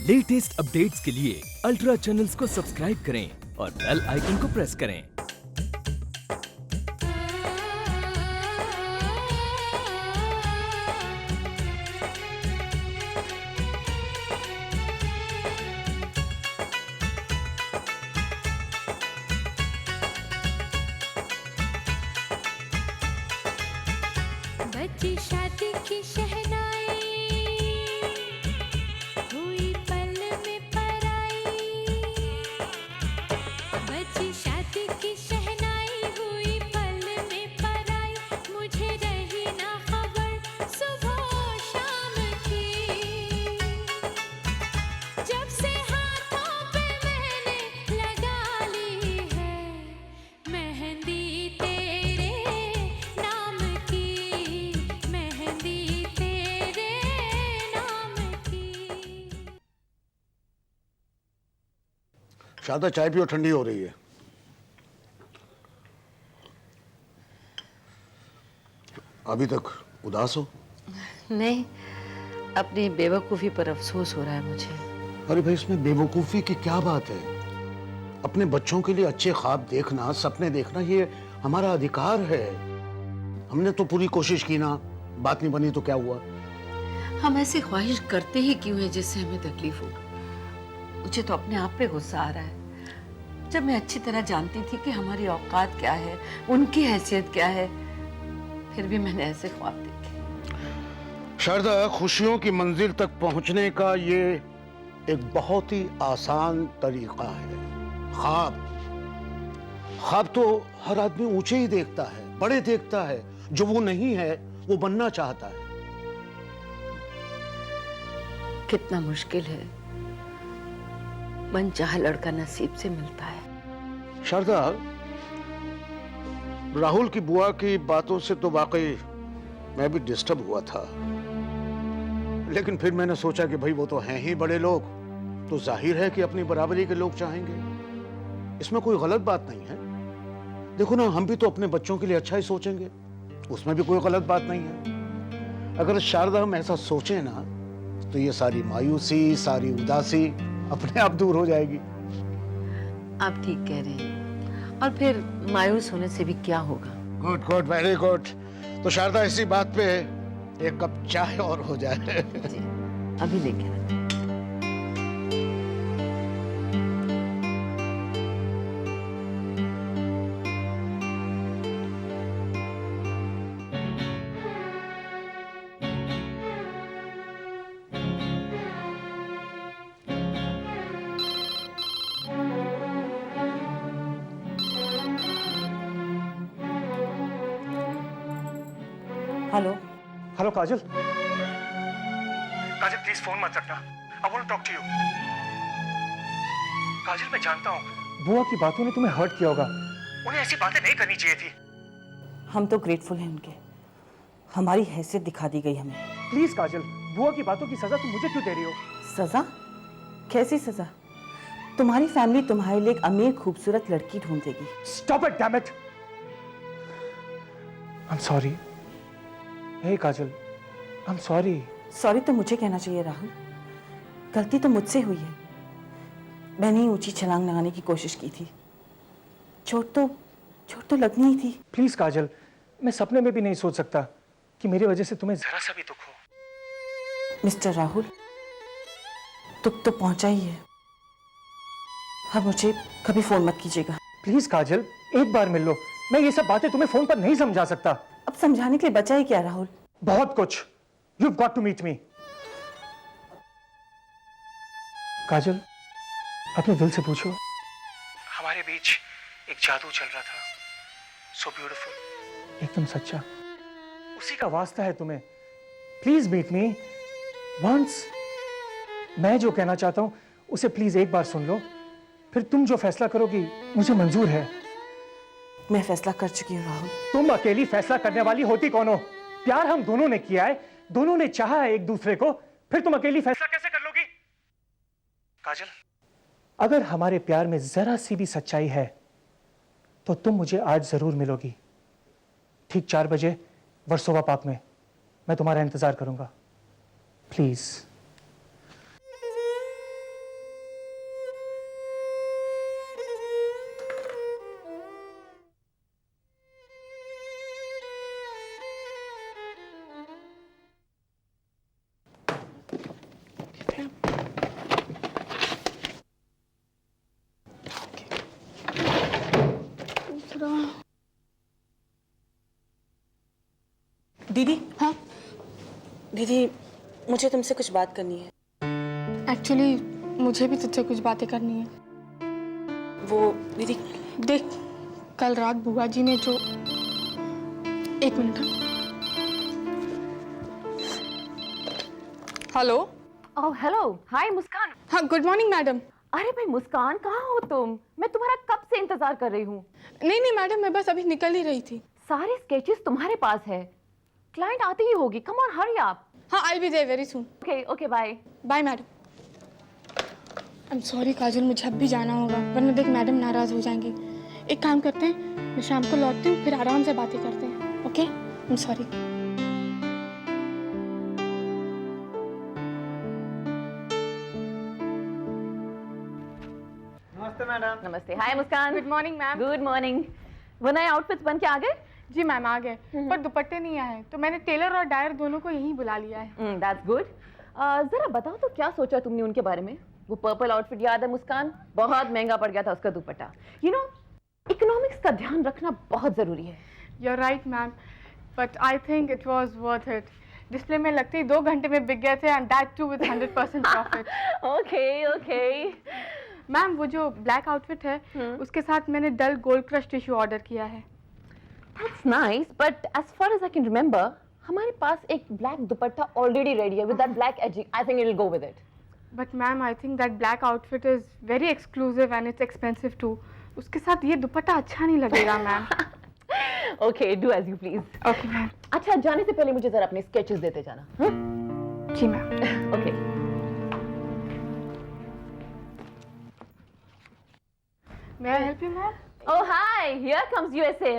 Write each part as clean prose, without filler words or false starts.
Latest updates के लिए ultra channels को सब्सक्राइब करें और बेल आइकन को प्रेस करें। बची शादी की शहनाई, हुई पल में पराई। बची शादी की शहनाई, हुई पल में पराई। मुझे रही ना खबर सुबह शाम की, जब से हाथों पे मैंने लगा ली है मेहंदी तेरे नाम की, मेहंदी तेरे नाम की। शारदा चाय पियो, ठंडी हो रही है। अभी तक उदास हो? नहीं, अपनी बेवकूफ़ी पर अफसोस हो रहा है मुझे। अरे भाई, इसमें बेवकूफ़ी की क्या बात है? अपने बच्चों के लिए अच्छे ख्वाब देखना, सपने देखना, ये हमारा अधिकार है। हमने तो पूरी कोशिश की ना, बात नहीं बनी तो क्या हुआ? हम ऐसी ख्वाहिश करते ही क्यों है जिससे हमें तकलीफ हो? मुझे तो अपने आप पे गुस्सा आ रहा है। जब मैं अच्छी तरह जानती थी कि हमारी औकात क्या है, उनकी हैसियत क्या है, फिर भी मैंने ऐसे ख्वाब देखे। शारदा, खुशियों की मंजिल तक पहुंचने का ये एक बहुत ही आसान तरीका है। ख्वाब ख्वाब तो हर आदमी ऊंचे ही देखता है, बड़े देखता है। जो वो नहीं है वो बनना चाहता है। कितना मुश्किल है, मनचाहा लड़का नसीब से मिलता है। शारदा, राहुल की बुआ की बातों से तो वाकई मैं भी डिस्टर्ब हुआ था, लेकिन फिर मैंने सोचा कि भाई वो तो हैं ही बड़े लोग, तो जाहिर है कि अपनी बराबरी के लोग चाहेंगे। इसमें कोई गलत बात नहीं है। देखो ना, हम भी तो अपने बच्चों के लिए अच्छा ही सोचेंगे, उसमें भी कोई गलत बात नहीं है। अगर शारदा हम ऐसा सोचें ना, तो ये सारी मायूसी, सारी उदासी अपने आप दूर हो जाएगी। आप ठीक कह रहे हैं, और फिर मायूस होने से भी क्या होगा? Good good, very good. तो शारदा, इसी बात पे एक कप चाय और हो जाए। जी, अभी लेके आते हैं। Hello. Hello Kajal. Kajal please phone मत रखना। I want to talk to you. Kajal, मैं जानता हूँ बुआ की बातों ने तुम्हें हर्ट किया होगा। उन्हें ऐसी बातें नहीं करनी चाहिए थी। हम तो ग्रेटफुल हैं उनके, हमारी हैसियत दिखा दी गई हमें। प्लीज काजल, बुआ की बातों की सजा तुम मुझे क्यों दे रही हो? सजा? कैसी सजा? तुम्हारी फैमिली तुम्हारे लिए एक अमीर खूबसूरत लड़की ढूंढ देगी। Stop it, damn it. I am sorry. Hey Kajal, I am sorry. Sorry तो मुझे कहना चाहिए राहुल, गलती तो मुझसे हुई है। मैंने ही ऊंची छलांग लगाने की कोशिश की थी। चोट तो लगनी ही थी। प्लीज काजल, मैं सपने में भी नहीं सोच सकता कि मेरी वजह से तुम्हें जरा सा भी दुख हो। मिस्टर राहुल, दुख तो पहुंचा ही है। अब मुझे कभी फोन मत कीजिएगा। प्लीज काजल, एक बार मिल लो। मैं ये सब बातें तुम्हें फोन पर नहीं समझा सकता। अब समझाने के लिए बचा ही क्या राहुल? बहुत कुछ। You've got to meet me. काजल, अपने दिल से पूछो। हमारे बीच एक जादू चल रहा था, so beautiful, एकदम सच्चा। उसी का वास्ता है तुम्हें। Please meet me once। मैं जो कहना चाहता हूं उसे प्लीज एक बार सुन लो, फिर तुम जो फैसला करोगी मुझे मंजूर है। मैं फैसला कर चुकी हूँ राहुल। तुम अकेली फैसला करने वाली होती कौन हो? प्यार हम दोनों ने किया है, दोनों ने चाहा है एक दूसरे को, फिर तुम अकेली फैसला कैसे कर लोगी? काजल, अगर हमारे प्यार में जरा सी भी सच्चाई है तो तुम मुझे आज जरूर मिलोगी। ठीक 4 बजे वर्सोवा पार्क में। मैं तुम्हारा इंतजार करूंगा। प्लीज। दीदी, हाँ दीदी मुझे तुमसे कुछ बात करनी है। एक्चुअली मुझे भी तुझसे कुछ बातें करनी है। वो दीदी, देख, कल रात बुआ जी ने जो... एक मिनट। हेलो। ओह हेलो, हाय मुस्कान। हाँ, गुड मॉर्निंग मैडम। अरे भाई मुस्कान, कहाँ हो तुम? मैं तुम्हारा कब से इंतजार कर रही हूँ। नहीं मैडम, मैं बस अभी निकल ही रही थी। सारे स्केचेस तुम्हारे पास है, क्लाइंट आती ही होगी। Come on hurry up. हाँ, I be there very soon. Okay okay, bye bye madam. I am sorry Kajal, मुझे अब भी जाना होगा, वरना देख मैडम नाराज हो जाएंगी। एक काम करते हैं, मैं शाम को लौटती हूँ, फिर आराम से बातें करते हैं। Okay, I am sorry. नमस्ते मैडम। नमस्ते। Hi Muskaan. Good morning ma'am. Good morning. वो नए आउटफिट्स बन के आ गए? जी मैम, आ गए, पर दुपट्टे नहीं आए, तो मैंने टेलर और डायर दोनों को यहीं बुला लिया है। That's good. जरा बताओ तो क्या सोचा तुमने उनके बारे में? वो पर्पल आउटफिट याद है मुस्कान? बहुत महंगा पड़ गया था उसका दुपट्टा। यू नो, इकोनॉमिक्स का ध्यान रखना बहुत जरूरी है। You're right ma'am, but I think it was worth it. Display में लगते ही 2 घंटे में बिक गए थे, and that too with 100% profit. Okay okay. Ma'am, वो जो ब्लैक आउटफिट है, उसके साथ मैंने dull gold crush tissue order किया है। That's nice, but as far as I can remember, हमारे पास एक ब्लैक दुपट्टा ऑलरेडी रेडी है with that black edging. I think it'll go with it. But ma'am, I think that black outfit is very exclusive and it's expensive too. उसके साथ ये दुपट्टा अच्छा नहीं लगेगा ma'am. Okay, do as you please. Okay ma'am. अच्छा, जाने से पहले मुझे जरा अपने स्केचेस देते जाना। जी ma'am. Okay. May I help you ma'am? Oh hi, here comes USA.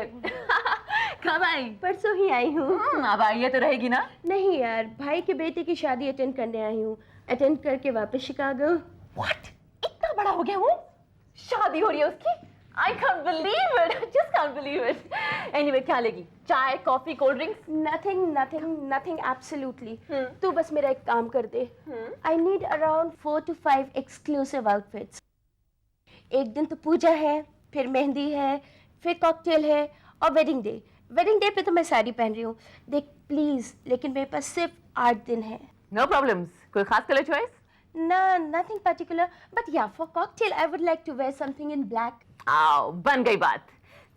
कब आई? परसों ही आई हूँ। अब आई है तो रहेगी ना? नहीं यार, भाई के बेटे की शादी अटेंड करने आई हूँ। अटेंड करके वापस शिकागो। What? इतना बड़ा हो गया वो? शादी हो रही है उसकी? I can't believe it. I just can't believe it. Anyway, क्या लेगी? चाय, coffee, cold drinks? Nothing absolutely. तू बस मेरा एक काम कर दे। I need around 4 to 5 exclusive outfits. एक दिन तो पूजा है, फिर मेहंदी है, फिर कॉकटेल है और वेडिंग डे। वेडिंग डे पे तो मैं साड़ी पहन रही हूँ। देख प्लीज, लेकिन मेरे पास सिर्फ 8 दिन है। No problems. कोई खास colour choice? No, nothing particular. But yeah, for cocktail, I would like to wear something in black. आओ, बन गई बात।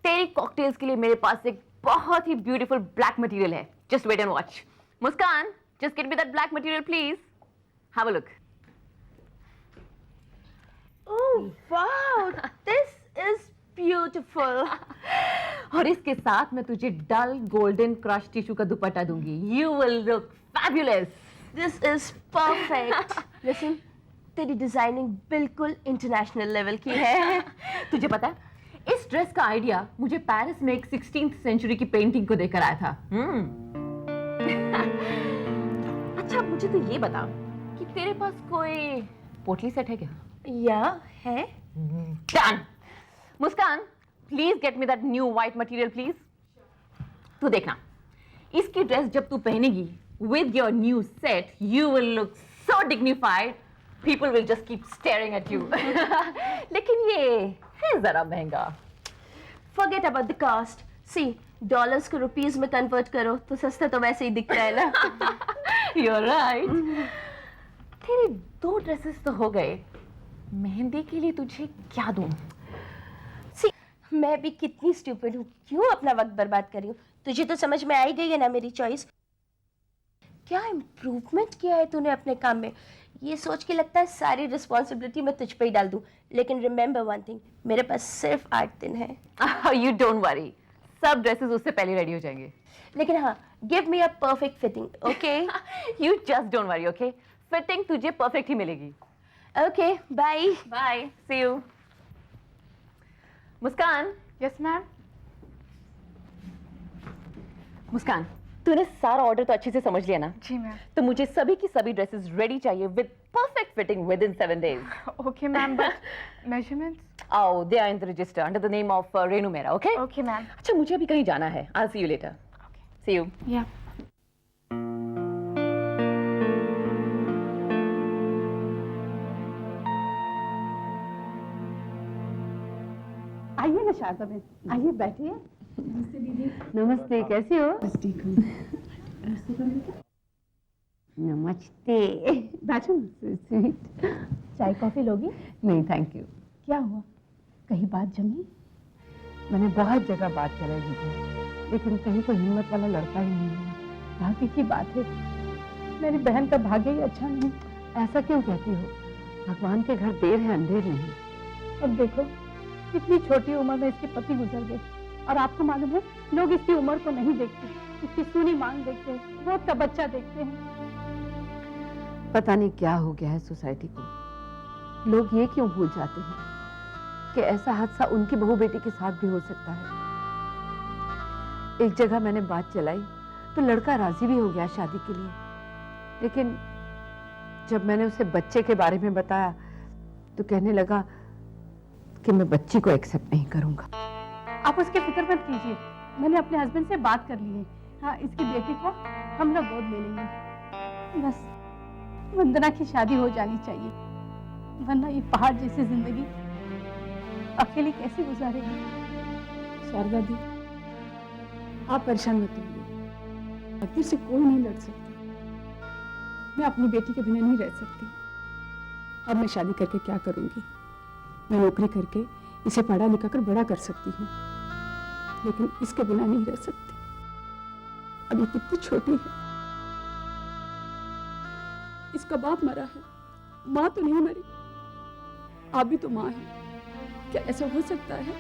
तेरी कॉकटेल्स के लिए मेरे पास एक बहुत ही ब्यूटीफुल ब्लैक मटेरियल है। Just wait and watch. Muskan, just get me that black material, please. Have a look. Oh wow, this is beautiful. और इसके साथ मैं तुझे डल गोल्डन क्रश टिश्यू का दुपट्टा दूंगी। You will look fabulous. This is perfect. Listen, तेरी designing बिल्कुल international level की है। तुझे पता है, इस ड्रेस का आइडिया मुझे पेरिस में एक 16th सेंचुरी की पेंटिंग को देखकर आया था। अच्छा, मुझे तो ये बता कि तेरे पास कोई पोटली सेट है क्या? या है। Done. Muskan, please get me that new white material please. तू देखना, इसकी ड्रेस जब तू पहनेगी with your new set, you will look so dignified. People will just keep staring at you. लेकिन ये है जरा महंगा। Forget about the cost. See, dollars को रुपीस में कन्वर्ट करो तो सस्ता तो वैसे ही दिखता है ना। You're right. तेरे 2 ड्रेसेस तो हो गए। मेहंदी के लिए तुझे क्या दूं? See, मैं भी कितनी स्टूपिड हूँ, क्यों अपना वक्त बर्बाद कर रही हूँ? तुझे तो समझ में आ ही गई है ना मेरी चॉइस। क्या इम्प्रूवमेंट किया है तूने अपने काम में? ये सोच के लगता है सारी रिस्पॉन्सिबिलिटी मैं तुझ पे ही डाल दूं। लेकिन रिमेंबर वन थिंग, मेरे पास सिर्फ 8 दिन है। You don't worry. सब ड्रेसेस उससे पहले रेडी हो जाएंगे। लेकिन हाँ, give me a perfect fitting, okay? You just don't worry, okay? Fitting तुझे परफेक्ट ही मिलेगी। Okay, bye. Bye, see you. Muskaan. Yes ma'am. Muskaan, तूने सारा ऑर्डर तो अच्छे से समझ लिया ना? जी मैम। तो मुझे सभी की सभी ड्रेसेस रेडी चाहिए with perfect fitting with in 7 days. Okay ma'am, but measurements? Oh, they are in the register under the name of Renu Mehra, okay? Okay ma'am. अच्छा, मुझे अभी कहीं जाना है. I'll see you later. Okay. See you. या। आइए ना शारदा बहन, आइए बैठिए। नमस्ते, कैसे हो? बस ठीक हूँ। नमस्ते। बैठो स्वीट। चाय कॉफी लोगी? नहीं थैंक यू। क्या हुआ, कहीं बात जमी? मैंने बहुत जगह बात कराई दीदी, लेकिन कहीं कोई हिम्मत वाला लड़का ही नहीं है। भाग्य की बात है, मेरी बहन का भाग्य ही अच्छा नहीं। ऐसा क्यों कहती हो? भगवान के घर देर है अंधेर नहीं। अब देखो, इतनी छोटी उम्र में इसके पति गुजर गए, और आपको मालूम है लोग इसकी उम्र को नहीं देखते, इसकी सूनी मांग देखते हैं, वोट का बच्चा देखते हैं। पता नहीं क्या हो गया है सोसाइटी को, लोग ये क्यों भूल जाते हैं कि ऐसा हादसा उनकी बहू बेटी के साथ भी हो सकता है। एक जगह मैंने बात चलाई तो लड़का राजी भी हो गया शादी के लिए, लेकिन जब मैंने उसे बच्चे के बारे में बताया तो कहने लगा कि मैं बच्ची को एक्सेप्ट नहीं करूंगा। आप उसकी फिक्र मत कीजिए, मैंने अपने हस्बैंड से बात कर ली है। हाँ, इसकी बेटी को हम लोग गोद ले लेंगे। बस वंदना की शादी हो जानी चाहिए, वरना ये पहाड़ जैसी जिंदगी अकेली कैसे गुजारेगी। शारदा दी, आप परेशान मत होइए, तकदीर से कोई नहीं लड़ सकता। मैं अपनी बेटी के बिना नहीं रह सकती। अब मैं शादी करके क्या करूंगी? मैं नौकरी करके इसे पढ़ा लिखा कर बड़ा कर सकती हूँ, लेकिन इसके बिना नहीं रह सकती। अब ये कितनी छोटी है, इसका बाप मरा है, माँ तो नहीं मरी। आप भी तो माँ है, क्या ऐसा हो सकता है?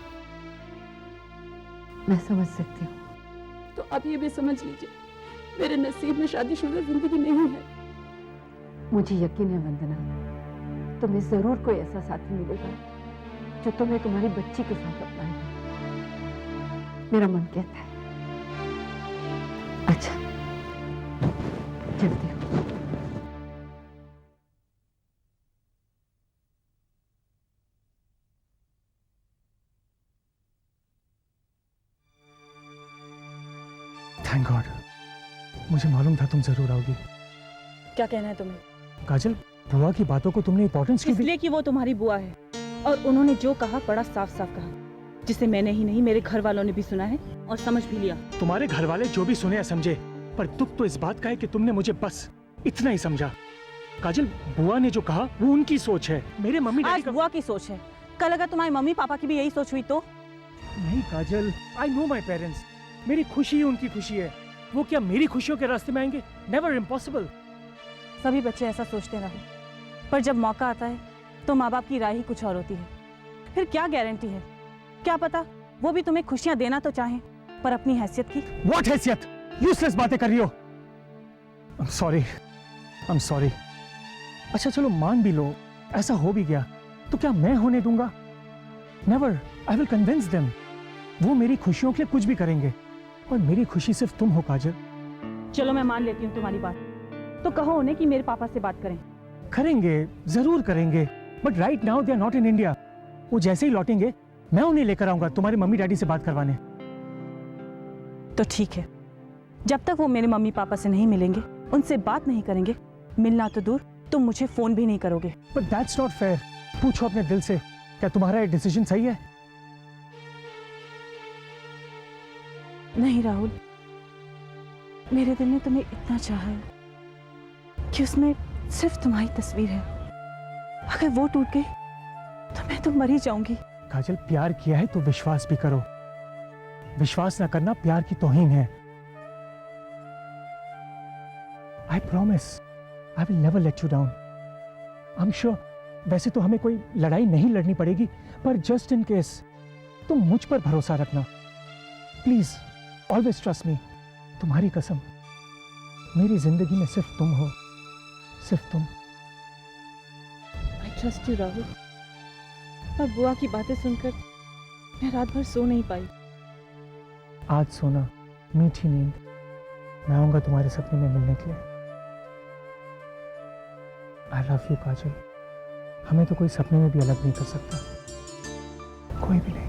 मैं समझ सकती हूँ। तो आप ये भी समझ लीजिए, मेरे नसीब में शादीशुदा जिंदगी नहीं है। मुझे यकीन है वंदना, तुम्हें जरूर कोई ऐसा साथी मिलेगा जो तुम्हें तुम्हारी बच्ची के साथ अपनाएगा। मेरा मन कहता है। अच्छा, चलती हूँ। थैंक गॉड, मुझे मालूम था तुम जरूर आओगी। क्या कहना है तुम्हें? काजल, बुआ की बातों को तुमने इंपॉर्टेंस क्यों दी? इसलिए कि वो तुम्हारी बुआ है, और उन्होंने जो कहा बड़ा साफ साफ कहा, जिसे मैंने ही नहीं मेरे घर वालों ने भी सुना है और समझ भी लिया। तुम्हारे घर वाले जो भी सुने या समझे, पर दुख तो इस बात का है कि तुमने मुझे बस इतना ही समझा। काजल, बुआ ने जो कहा वो उनकी सोच है, मेरे मम्मी डैडी आज बुआ की सोच है, कल अगर तुम्हारी मम्मी पापा की भी यही सोच हुई तो? नहीं काजल, आई नो माई पेरेंट्स, मेरी खुशी ही उनकी खुशी है। वो क्या मेरी खुशियों के रास्ते में आएंगे? Never, impossible. सभी बच्चे ऐसा सोचते रहो, पर जब मौका आता है तो माँ बाप की राय ही कुछ और होती है। फिर क्या गारंटी है, क्या पता वो भी तुम्हें खुशियां देना तो चाहे, पर अपनी हैसियत की। व्हाट हैसियत? यूजलेस बातें कर रही हो। I'm sorry, I'm sorry। अच्छा चलो मान भी लो, ऐसा हो भी गया तो क्या मैं होने दूंगा? Never, I will convince them. वो मेरी खुशियों के लिए कुछ भी करेंगे, और मेरी खुशी सिर्फ तुम हो काजल। चलो मैं मान लेती हूँ तुम्हारी बात, तो कहो उन्हें कि मेरे पापा से बात करें। करेंगे, जरूर करेंगे, but right now they are not in India. वो जैसे ही लौटेंगे मैं उन्हें लेकर आऊंगा तुम्हारे मम्मी डैडी से बात करवाने। तो ठीक है, जब तक वो मेरे मम्मी पापा से नहीं मिलेंगे, उनसे बात नहीं करेंगे, मिलना तो दूर तुम मुझे फोन भी नहीं करोगे। But that's not fair. पूछो अपने दिल से, क्या तुम्हारा ये डिसीजन सही है? नहीं राहुल, मेरे दिल ने तुम्हें इतना चाहा है कि उसमें सिर्फ तुम्हारी तस्वीर है। अगर वो टूट गई तो मैं तो मर ही जाऊंगी। काजल, प्यार किया है तो विश्वास भी करो। विश्वास ना करना प्यार की तौहीन है। I promise I will never let you down. I am sure, वैसे तो हमें कोई लड़ाई नहीं लड़नी पड़ेगी, पर जस्ट इन केस तुम मुझ पर भरोसा रखना प्लीज। Always trust me. तुम्हारी कसम, मेरी जिंदगी में सिर्फ तुम हो, सिर्फ तुम। आई ट्रस्ट यू राहुल, पर बुआ की बातें सुनकर मैं रात भर सो नहीं पाई। आज सोना, मीठी नींद। मैं आऊंगा तुम्हारे सपने में मिलने के लिए। आई लव यू काजल। हमें तो कोई सपने में भी अलग नहीं कर सकता, कोई भी नहीं।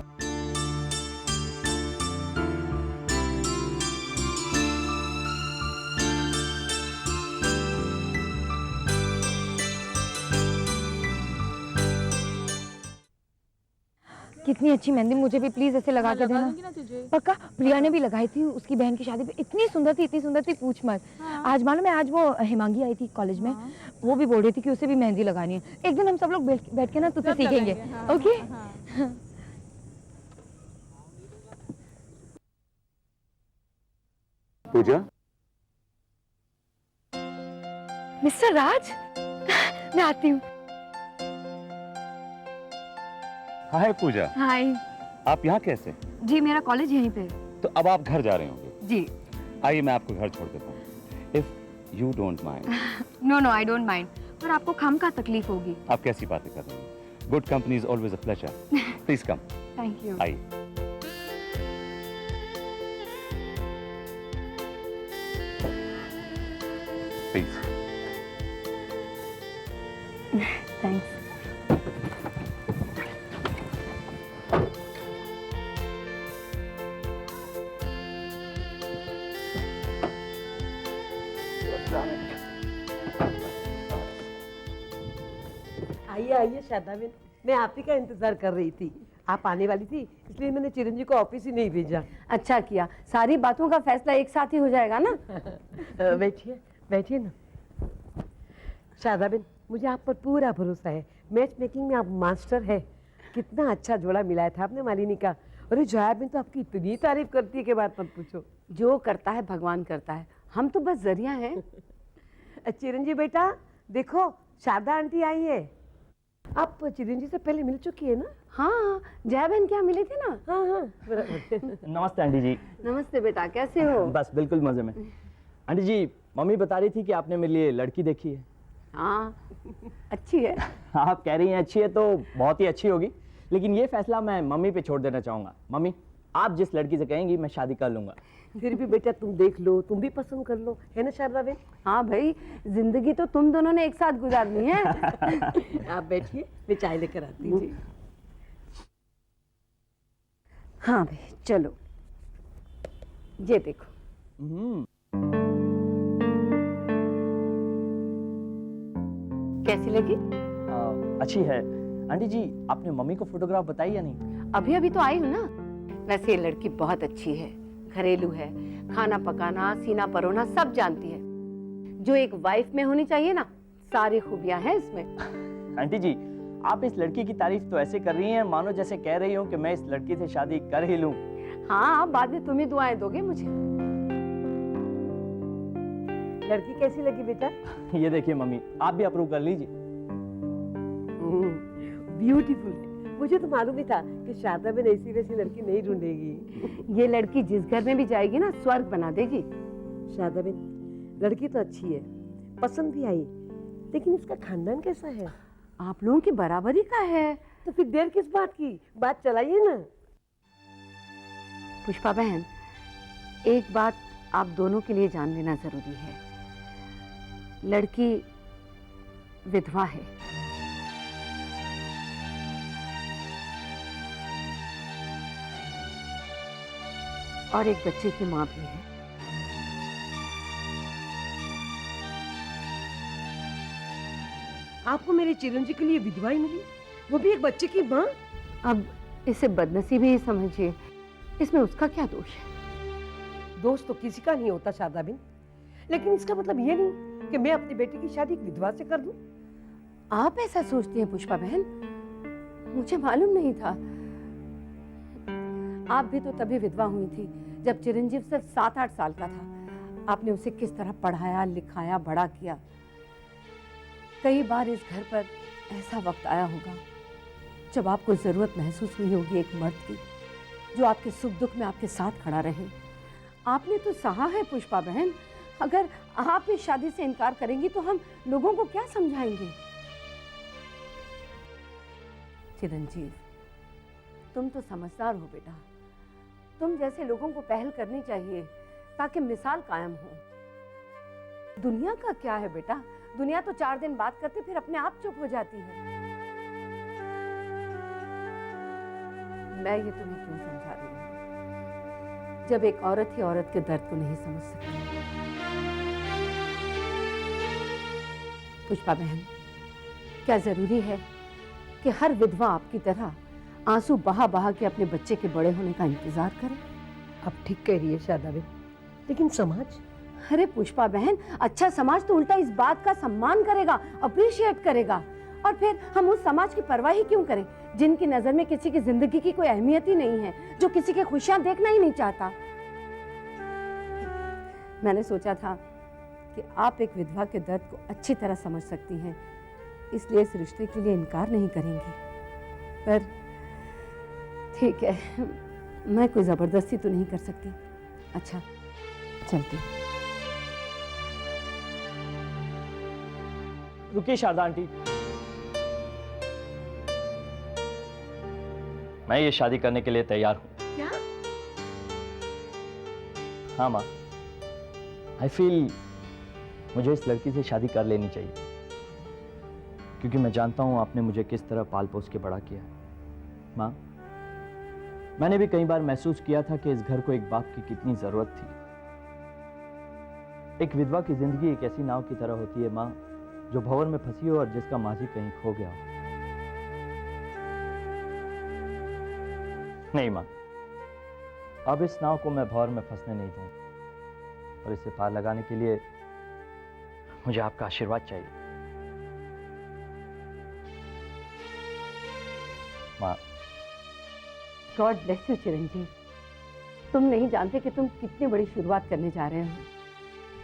कितनी अच्छी मेहंदी, मुझे भी प्लीज ऐसे लगा के देना। ना तुझे। पक्का। प्रिया ने भी लगाई थी उसकी बहन की शादी पे, इतनी सुंदर थी पूछ मत। आज मालूम है, आज वो हिमांगी आई थी कॉलेज में, वो भी बोल रही थी कि उसे भी मेहंदी लगानी है। एक दिन हम सब लोग बैठ के ना तुझसे सीखेंगे। ओके। पूजा, मिस्टर राज, मैं आती हूँ। हाय पूजा। हाय। आप यहाँ कैसे? जी मेरा कॉलेज यहीं पे। तो अब आप घर जा रहे होंगे। जी। आइए मैं आपको घर छोड़ देता हूँ, if you don't mind. No I don't mind, पर आपको खामखा तकलीफ होगी। आप कैसी बातें कर रहे हैं? Good company is always a pleasure. Please come. Thank you. आइए। प्लीज। थैंक्स। आइए आइए शादाबिन, मैं आप ही का इंतजार कर रही थी। आप आने वाली थी, इसलिए मैंने चिरंजी को ऑफिस ही नहीं भेजा। अच्छा किया, सारी बातों का फैसला एक साथ ही हो जाएगा ना। बैठिए बैठिए ना। शादाबिन, मुझे आप पर पूरा भरोसा है। मैच मेकिंग में आप मास्टर है। कितना अच्छा जोड़ा मिलाया था आपने मालिनी का। अरे जयाबिन तो आपकी इतनी तारीफ करती है कि बात मत पूछो। जो करता है भगवान करता है, हम तो बस जरिया हैं। चिरंजी बेटा देखो, शारदा आंटी आई है। आप चिरंजी से पहले मिल चुकी है ना? हाँ, जया बहन क्या मिली थी ना। हाँ हाँ बराबर। नमस्ते आंटी जी। नमस्ते बेटा, कैसे हो? बस बिल्कुल मजे में। आंटी जी, मम्मी बता रही थी कि आपने मेरे लिए लड़की देखी है। हाँ, अच्छी है। आप कह रही हैं अच्छी है तो बहुत ही अच्छी होगी, लेकिन ये फैसला मैं मम्मी पे छोड़ देना चाहूंगा। मम्मी, आप जिस लड़की से कहेंगी मैं शादी कर लूंगा। फिर भी बेटा तुम देख लो, तुम भी पसंद कर लो, है ना शारदा बहन? हाँ भाई, जिंदगी तो तुम दोनों ने एक साथ गुजारनी है। आप बैठिए, मैं चाय लेकर आती हूँ। हाँ भाई चलो, ये देखो। कैसी लगी? अच्छी है। आंटी जी, आपने मम्मी को फोटोग्राफ बताई या नहीं? अभी अभी तो आई हूँ ना। वैसे ये लड़की बहुत अच्छी है, घरेलू है, खाना पकाना सीना परोना सब जानती है। जो एक वाइफ में होनी चाहिए ना, सारी खूबियां हैं इसमें। आंटी जी, आप इस लड़की की तारीफ तो ऐसे कर रही हैं मानो जैसे कह रही हो कि मैं इस लड़की से शादी कर ही लूं। हाँ, बाद में तुम ही दुआएं दोगे मुझे। लड़की कैसी लगी बेटा? ये देखिए मम्मी, आप भी अप्रूव कर लीजिए। ब्यूटीफुल है। मुझे तो मालूम ही था कि शारदा बहन ऐसी वैसी लड़की नहीं ढूंढेगी। ये लड़की जिस घर में भी जाएगी ना, स्वर्ग बना देगी। शारदा बहन, लड़की तो अच्छी है, पसंद भी आई, लेकिन इसका खानदान कैसा है? आप लोगों की बराबरी का है। तो फिर देर किस बात की, बात चलाइए ना। पुष्पा बहन, एक बात आप दोनों के लिए जान लेना जरूरी है। लड़की विधवा है। और एक बच्चे की माँ भी है। आपको मेरे चिरंजी के लिए विधवा ही मिली, वो भी एक बच्चे की माँ। अब इसे बदनसीबी ही समझिए, इसमें उसका क्या दोष है? दोष तो किसी का नहीं होता शारदा बहन, लेकिन इसका मतलब ये नहीं कि मैं अपनी बेटी की शादी एक विधवा से कर दूं। आप ऐसा सोचती हैं पुष्पा बहन? मुझे मालूम नहीं था। आप भी तो तभी विधवा हुई थी जब चिरंजीव सिर्फ 7-8 साल का था। आपने उसे किस तरह पढ़ाया लिखाया बड़ा किया। कई बार इस घर पर ऐसा वक्त आया होगा जब आपको जरूरत महसूस हुई होगी एक मर्द की, जो आपके सुख दुख में आपके साथ खड़ा रहे। आपने तो सहा है पुष्पा बहन। अगर आप इस शादी से इनकार करेंगी तो हम लोगों को क्या समझाएंगे? चिरंजीव, तुम तो समझदार हो बेटा। तुम जैसे लोगों को पहल करनी चाहिए ताकि मिसाल कायम हो। दुनिया का क्या है बेटा, दुनिया तो 4 दिन बात करते फिर अपने आप चुप हो जाती है। मैं ये तुम्हें क्यों समझा रही हूँ, जब एक औरत ही औरत के दर्द को नहीं समझ सकती। पुष्पा बहन, क्या जरूरी है कि हर विधवा आपकी तरह आंसू बहा बहा के अपने बच्चे के बड़े होने का इंतजार करे। अब ठीक कह रही है शारदा बहन, लेकिन समाज? अरे पुष्पा बहन, अच्छा समाज तो उल्टा इस बात का सम्मान करेगा, अप्रिशिएट करेगा। और फिर हम उस समाज की परवाह ही क्यों करें जिनकी नजर में किसी की जिंदगी की कोई अहमियत ही नहीं है, जो किसी के खुशियां देखना ही नहीं चाहता। मैंने सोचा था कि आप एक विधवा के दर्द को अच्छी तरह समझ सकती हैं, इसलिए इस रिश्ते के लिए इनकार नहीं करेंगी। पर ठीक है, मैं कोई जबरदस्ती तो नहीं कर सकती। अच्छा, चलती हूँ। रुकिए शारदा आंटी, मैं ये शादी करने के लिए तैयार हूं। क्या? हाँ माँ, आई फील मुझे इस लड़की से शादी कर लेनी चाहिए, क्योंकि मैं जानता हूं आपने मुझे किस तरह पाल पोस के बड़ा किया है। माँ, मैंने भी कई बार महसूस किया था कि इस घर को एक बाप की कितनी जरूरत थी। एक विधवा की जिंदगी एक ऐसी नाव की तरह होती है माँ, जो भंवर में फंसी हो और जिसका माझी कहीं खो गया हो। नहीं माँ, अब इस नाव को मैं भंवर में फंसने नहीं दूंगा, और इसे पार लगाने के लिए मुझे आपका आशीर्वाद चाहिए। माँ। गॉड ब्लेस यू चिरंजीव। तुम नहीं जानते कि तुम कितनी बड़ी शुरुआत करने जा रहे हो।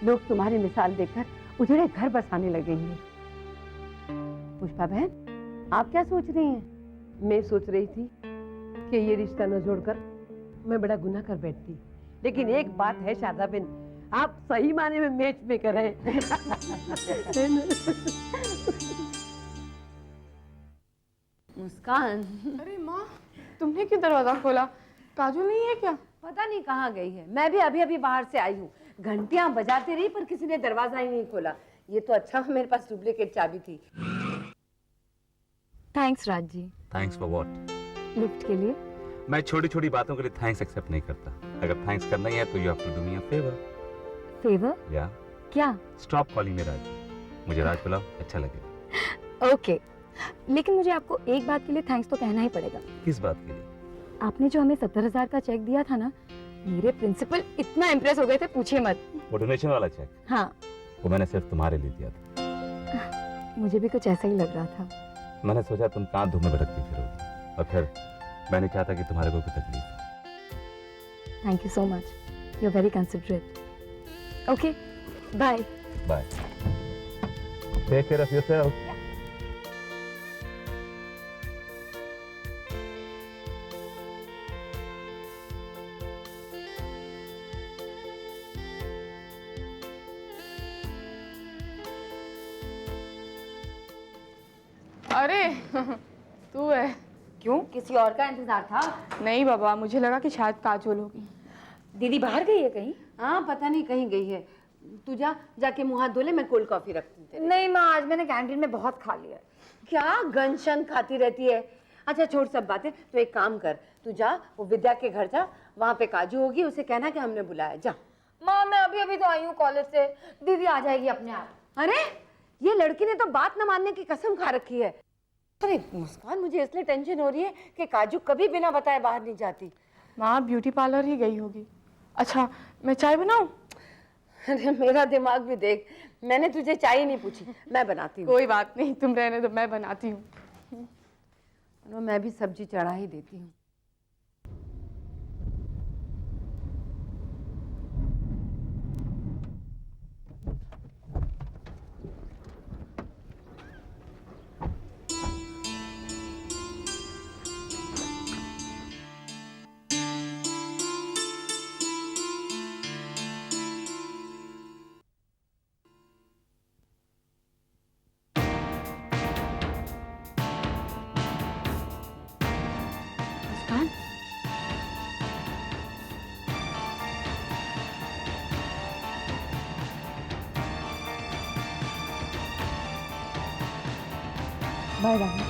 लोग तुम्हारी मिसाल देखकर उजड़े घर बसाने लगेंगे। पुष्पा बहन, आप क्या सोच रही हैं? मैं सोच रही थी कि ये रिश्ता न जोड़कर मैं बड़ा गुनाह कर बैठती, लेकिन एक बात है शारदा बहन, आप सही माने में मैच मेकर हैं। मुस्कान, अरे माँ, तुमने क्यों दरवाजा खोला? काजू नहीं है क्या? पता नहीं कहाँ गई है। मैं भी अभी अभी बाहर से आई हूँ। घंटियां बजाती रही पर किसी ने दरवाजा ही नहीं खोला। ये तो अच्छा मेरे पास डुप्लीकेट चाबी थी। Thanks Raj ji. Thanks for what? Lift के लिए। मैं छोटी छोटी बातों के लिए थैंक्स एक्सेप्ट नहीं करता। अगर थैंक्स करना ही है तो you have to do me a favour. Favour? या क्या? Stop calling me Raj. मुझे राज बुलाओ, अच्छा लगेगा। ओके, लेकिन मुझे आपको एक बात के लिए थैंक्स तो कहना ही पड़ेगा। किस बात के लिए? आपने जो हमें 70,000 का चेक दिया था ना, मेरे प्रिंसिपल इतना इम्प्रेस हो गए थे, पूछिए मत। वो डोनेशन वाला चेक? हाँ। वो मैंने सिर्फ तुम्हारे लिए दिया था। मुझे भी कुछ ऐसा ही लग रहा था। मैंने सोचा तुम कहाँ धूप में भटकती फिरोगी, और फिर मैंने चाहा था कि तुम्हारे को कोई तकलीफ। Thank you so much, you are very considerate. Okay, bye. Bye. Take care of yourself. अरे तू है? क्यों, किसी और का इंतजार था? नहीं बाबा, मुझे लगा कि शायद काजोल होगी। दीदी बाहर गई है कहीं? हाँ, पता नहीं कहीं गई है। तू जाके मुंह हाथ धो ले, मैं कोल्ड कॉफी रखती हूँ। नहीं माँ, आज मैंने कैंटीन में बहुत खा लिया। क्या गनशन खाती रहती है? अच्छा छोड़ सब बातें, तो एक काम कर, तू जा वो विद्या के घर जा, वहाँ पे काजू होगी, उसे कहना कि हमने बुलाया। जा। माँ, मैं अभी अभी तो आई हूँ कॉलेज से, दीदी आ जाएगी अपने आप। अरे ये लड़की ने तो बात न मानने की कसम खा रखी है। अरे मुस्कान, मुझे इसलिए टेंशन हो रही है कि काजू कभी बिना बताए बाहर नहीं जाती। माँ ब्यूटी पार्लर ही गई होगी। अच्छा मैं चाय बनाऊं? अरे मेरा दिमाग भी देख, मैंने तुझे चाय नहीं पूछी, मैं बनाती हूँ। कोई बात नहीं, तुम रहने दो, मैं बनाती हूँ। मैं भी सब्जी चढ़ा ही देती हूँ। बाय राहुल।